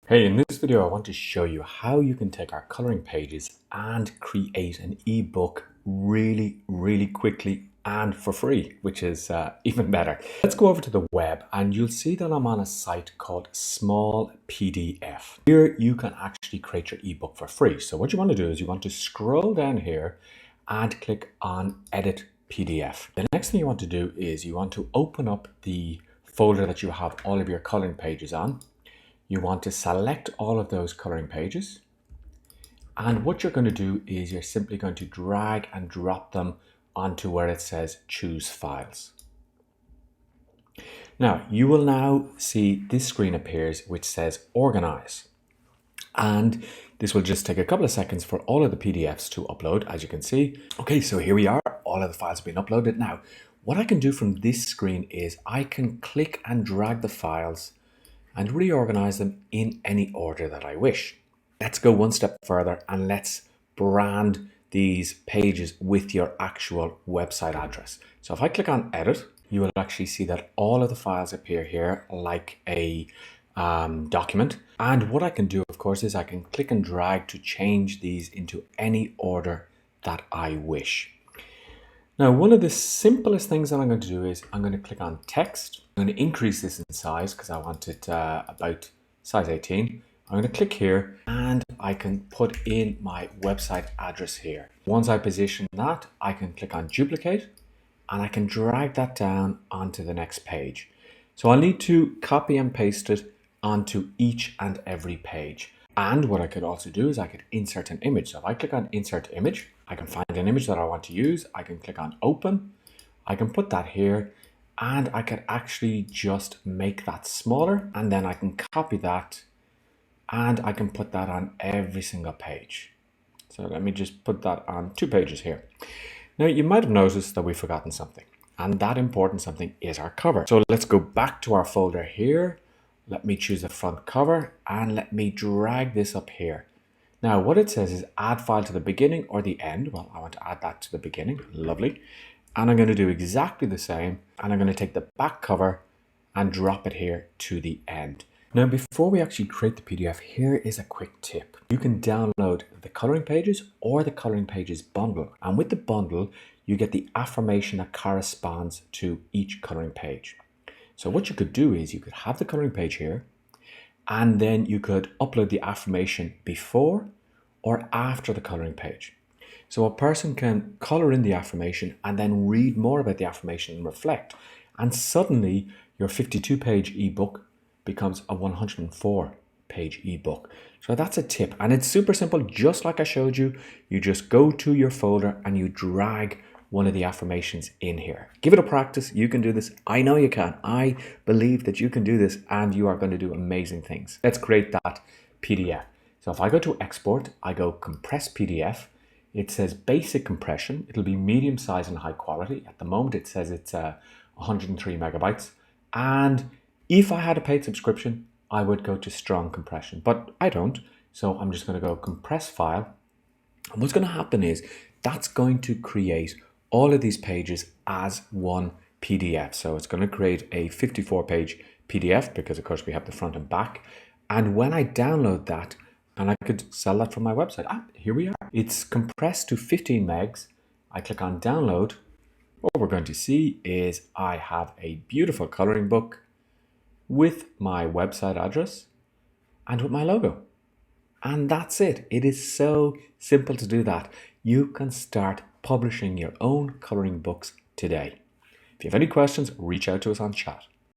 Hey, in this video, I want to show you how you can take our coloring pages and create an ebook really quickly and for free, which is even better. Let's go over to the web and you'll see that I'm on a site called Small PDF. Here you can actually create your ebook for free. So what you want to do is you want to scroll down here and click on Edit PDF. The next thing you want to do is you want to open up the folder that you have all of your coloring pages on. You want to select all of those coloring pages. And what you're going to do is you're simply going to drag and drop them onto where it says choose files. Now, you will now see this screen appears which says organize. And this will just take a couple of seconds for all of the PDFs to upload, as you can see. Okay, so here we are. All of the files have been uploaded. Now, what I can do from this screen is I can click and drag the files and reorganize them in any order that I wish. Let's go one step further and let's brand these pages with your actual website address. So if I click on edit, you will actually see that all of the files appear here like a document. And what I can do, of course, is I can click and drag to change these into any order that I wish. Now, one of the simplest things that I'm going to do is I'm going to click on text. I'm going to increase this in size because I want it about size 18. I'm going to click here and I can put in my website address here. Once I position that, I can click on duplicate and I can drag that down onto the next page. So I'll need to copy and paste it onto each and every page. And what I could also do is I could insert an image. So if I click on insert image, I can find an image that I want to use. I can click on open. I can put that here and I could actually just make that smaller and then I can copy that and I can put that on every single page. So let me just put that on 2 pages here. Now you might have noticed that we've forgotten something, and that important something is our cover. So let's go back to our folder here. Let me choose the front cover and let me drag this up here. Now what it says is add file to the beginning or the end. Well, I want to add that to the beginning. Lovely. And I'm going to do exactly the same. And I'm going to take the back cover and drop it here to the end. Now, before we actually create the PDF, here is a quick tip. You can download the coloring pages or the coloring pages bundle. And with the bundle, you get the affirmation that corresponds to each coloring page. So what you could do is you could have the coloring page here, and then you could upload the affirmation before or after the coloring page. So a person can color in the affirmation and then read more about the affirmation and reflect. And suddenly your 52-page ebook becomes a 104-page ebook. So that's a tip. And it's super simple, just like I showed you. You just go to your folder and you drag one of the affirmations in here. Give it a practice. You can do this. I know you can. I believe that you can do this and you are going to do amazing things. Let's create that PDF. So if I go to export, I go compress PDF. It says basic compression. It'll be medium size and high quality. At the moment, it says it's 103 megabytes. And if I had a paid subscription, I would go to strong compression, but I don't. So I'm just going to go compress file. And what's going to happen is that's going to create all of these pages as one PDF. So it's going to create a 54-page PDF because of course we have the front and back. And when I download that, and I could sell that from my website. Here we are. It's compressed to 15 megs. I click on download. What we're going to see is I have a beautiful coloring book with my website address and with my logo. And that's it. It is so simple to do that. You can start publishing your own coloring books today. If you have any questions, reach out to us on chat.